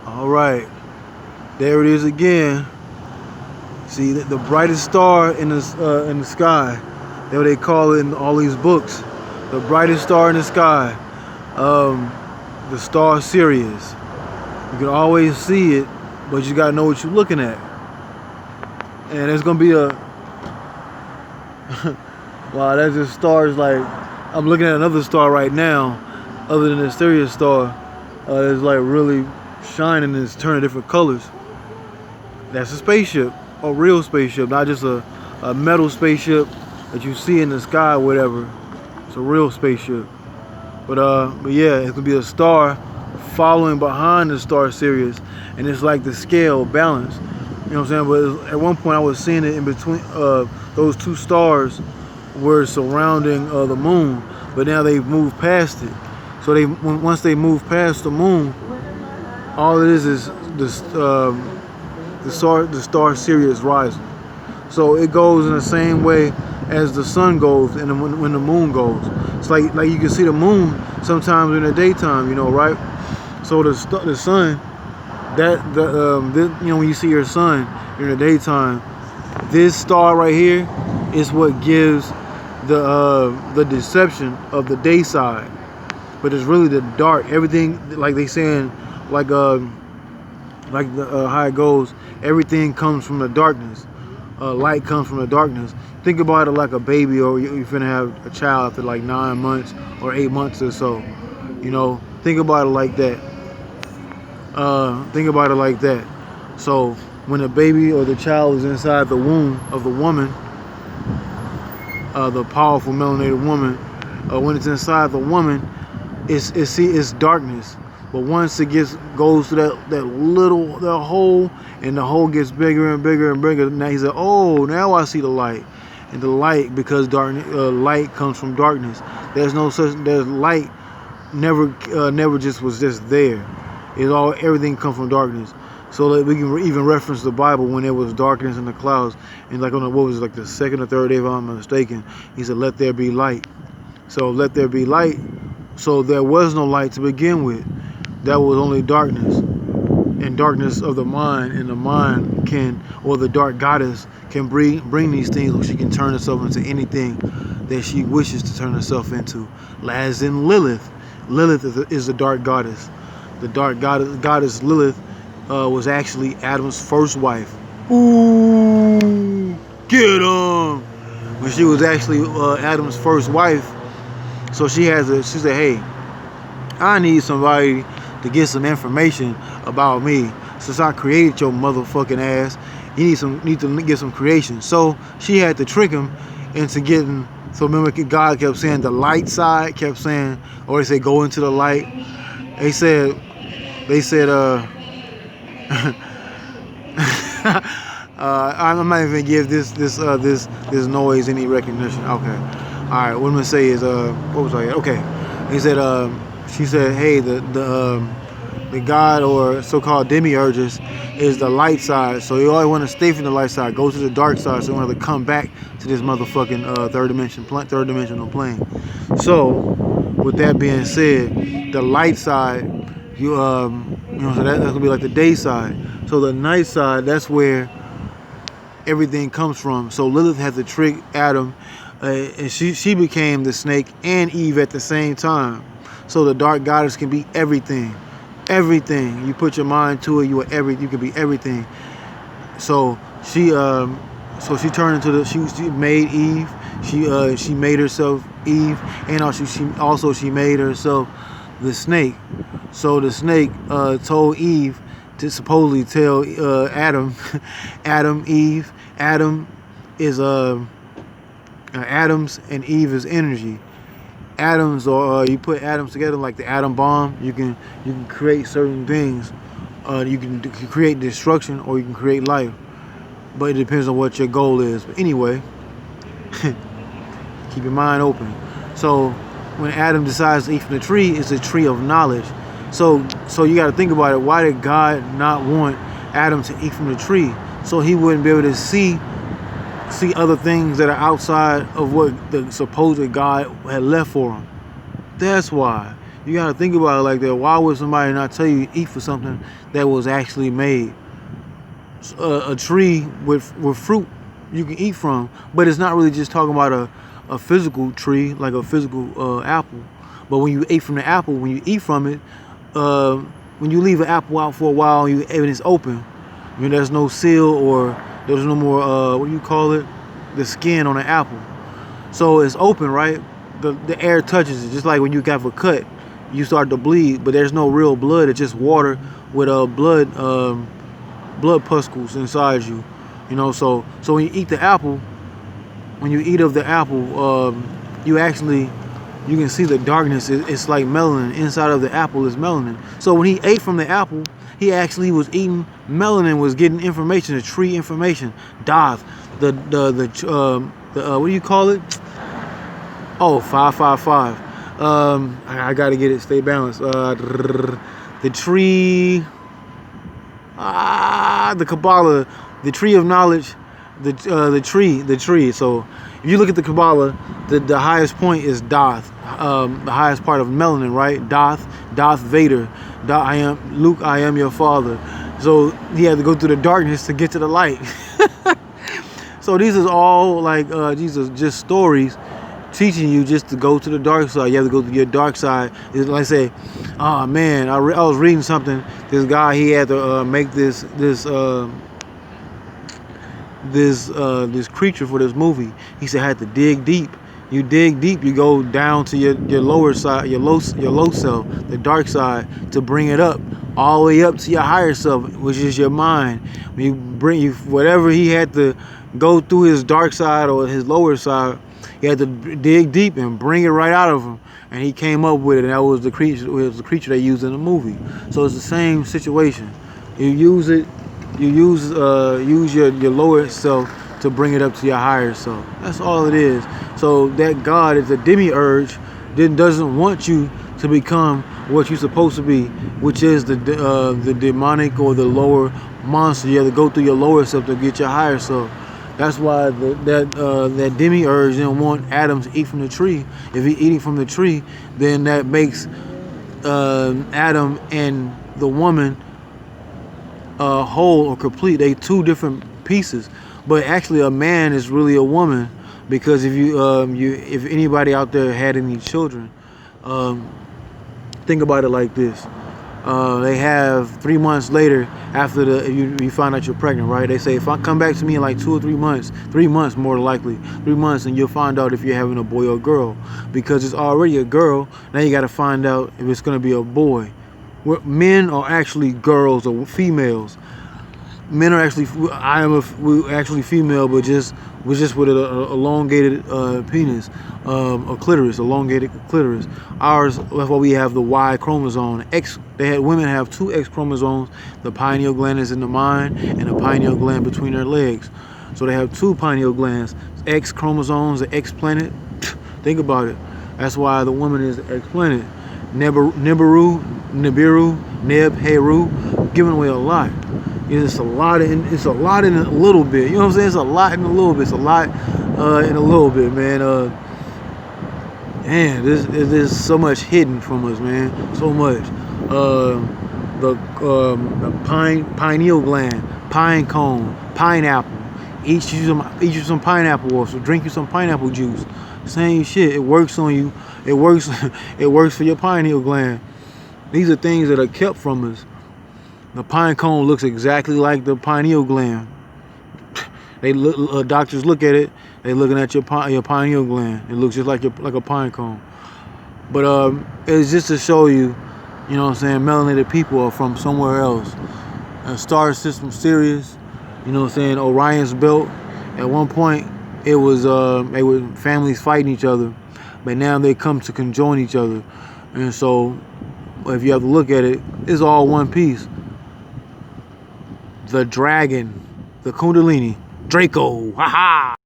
All right, there it is again. See, the brightest star in the sky. That's what they call it in all these books. The brightest star in the sky, um, the star Sirius. You can always see it, but you gotta know what you're looking at. And there's gonna be a wow, that's just stars. Like, I'm looking at another star right now, other than the Sirius star. It's like really shining and it's turning different colors. That's a spaceship, a real spaceship, not just a metal spaceship that you see in the sky or whatever. It's a real spaceship. But yeah, it's gonna be a star following behind the star Sirius, and it's like the scale balance. You know what I'm saying? But at one point I was seeing it in between those two stars were surrounding the moon, but now they've moved past it. So once they move past the moon, all it is the star Sirius rising. So it goes in the same way as the sun goes and when the moon goes. It's like you can see the moon sometimes in the daytime, you know, right? So the sun, you know, when you see your sun in the daytime, this star right here is what gives the deception of the day side. But it's really the dark. Everything, like they saying, like how it goes, everything comes from the darkness. Light comes from the darkness. Think about it like a baby, or you're finna have a child after like 9 months or 8 months or so. You know, think about it like that. Think about it like that. So when a baby or the child is inside the womb of the woman, the powerful melanated woman, when it's inside the woman, it's darkness. But once it goes to that hole, and the hole gets bigger and bigger and bigger, now he said, "Oh, now I see the light." And the light, because light comes from darkness. There's light never just was just there. Everything comes from darkness. So that we can even reference the Bible when there was darkness in the clouds, and like the second or third day, if I'm not mistaken, he said, "Let there be light." So let there be light. So there was no light to begin with. That was only darkness, and darkness of the mind, and the mind or the dark goddess can bring these things, or she can turn herself into anything that she wishes to turn herself into. As in Lilith. Lilith is the dark goddess. The dark goddess Lilith was actually Adam's first wife. Ooh, get him! When she was actually Adam's first wife, so she said, "Hey, I need somebody to get some information about me. Since I created your motherfucking ass, you need to get some creation." So she had to trick him into getting. So remember, God kept saying the light side, kept saying, or they say go into the light. They said, I'm not even gonna give this noise any recognition. Okay, all right. What I'm gonna say is, what was I? Okay, he said, she said, "Hey, the god or so-called demiurges is the light side. So you always want to stay from the light side, go to the dark side, so you want to come back to this motherfucking third dimensional plane." So, with that being said, the light side, so that's gonna be like the day side. So the night side, that's where everything comes from. So Lilith had to trick Adam, and she became the snake and Eve at the same time. So the dark goddess can be everything. Everything you put your mind to it, you can be everything. So she turned into she made Eve. She made herself Eve, and also she made herself the snake. So the snake told Eve to supposedly tell Adam, Eve. Adam is atoms, and Eve is energy. Atoms, or you put atoms together like the atom bomb. You can create certain things. You can create destruction, or you can create life. But it depends on what your goal is. But anyway, keep your mind open. So when Adam decides to eat from the tree, it's a tree of knowledge. So you got to think about it. Why did God not want Adam to eat from the tree? So he wouldn't be able to see other things that are outside of what the supposed God had left for him. That's why. You gotta think about it like that. Why would somebody not tell you to eat for something that was actually made? A tree with fruit you can eat from, but it's not really just talking about a physical tree, like a physical apple. But when you ate from the apple, when you eat from it, when you leave an apple out for a while and it's open, I mean, there's no seal or there's no more, what do you call it? The skin on the apple. So it's open, right? The air touches it, just like when you have a cut, you start to bleed, but there's no real blood. It's just water with blood puscles inside you. You know, so when you eat the apple, when you eat of the apple, you can see the darkness. It's like melanin. Inside of the apple is melanin. So when he ate from the apple, he actually was eating melanin, was getting information, the tree information. Doth, the what do you call it? Oh, 555. I gotta get it. Stay balanced. The tree. The Kabbalah, the tree of knowledge, the tree. So if you look at the Kabbalah, the highest point is Doth, the highest part of melanin, right? Doth Vader, I am Luke, I am your father. So he had to go through the darkness to get to the light. So these is all like these are just stories teaching you just to go to the dark side. You have to go to your dark side. It's like say, oh man, I was reading something. This guy, he had to make this creature for this movie. He said, I had to dig deep. You dig deep, you go down to your lower side, your low self, the dark side, to bring it up, all the way up to your higher self, which is your mind. When you bring you whatever he had to go through his dark side or his lower side, he had to dig deep and bring it right out of him, and he came up with it. And that was the creature. It was the creature they used in the movie. So it's the same situation. You use it. You use your lower self to bring it up to your higher self. That's all it is. So that God is a demiurge. Doesn't want you to become what you're supposed to be, which is the demonic or the lower monster. You have to go through your lower self to get your higher self. That's why that demiurge didn't want Adam to eat from the tree. If he eating from the tree, then that makes Adam and the woman whole or complete. They two different pieces. But actually, a man is really a woman, because if if anybody out there had any children, think about it like this. They have 3 months later after you find out you're pregnant, right? They say, if I come back to me in like 2 or 3 months, 3 months more likely, 3 months, and you'll find out if you're having a boy or a girl, because it's already a girl. Now you got to find out if it's going to be a boy. Men are actually girls or females. Men are actually, we're actually female, but just with an elongated penis, a clitoris, elongated clitoris. Ours, that's why we have the Y chromosome. Women have 2 X chromosomes. The pineal gland is in the mind, and the pineal gland between their legs. So they have 2 pineal glands. X chromosomes, the X planet. Think about it. That's why the woman is the X planet. Nibiru, Neb, Heru, giving away a lot. It's a lot in a little bit. You know what I'm saying? It's a lot in a little bit. It's a lot in a little bit, man. Man, there's so much hidden from us, man. So much. The pineal gland, pine cone, pineapple. Eat you some pineapple oil. So drink you some pineapple juice. Same shit. It works on you. It works. It works for your pineal gland. These are things that are kept from us. The pine cone looks exactly like the pineal gland. Doctors look at it. They looking at your pineal gland. It looks just like a pine cone. But it's just to show you, you know what I'm saying, melanated people are from somewhere else. Star system, Sirius, you know what I'm saying, Orion's belt. At one point, it was they were families fighting each other, but now they come to conjoin each other. And so, if you have to look at it, it's all one piece. The dragon, the Kundalini, Draco, haha.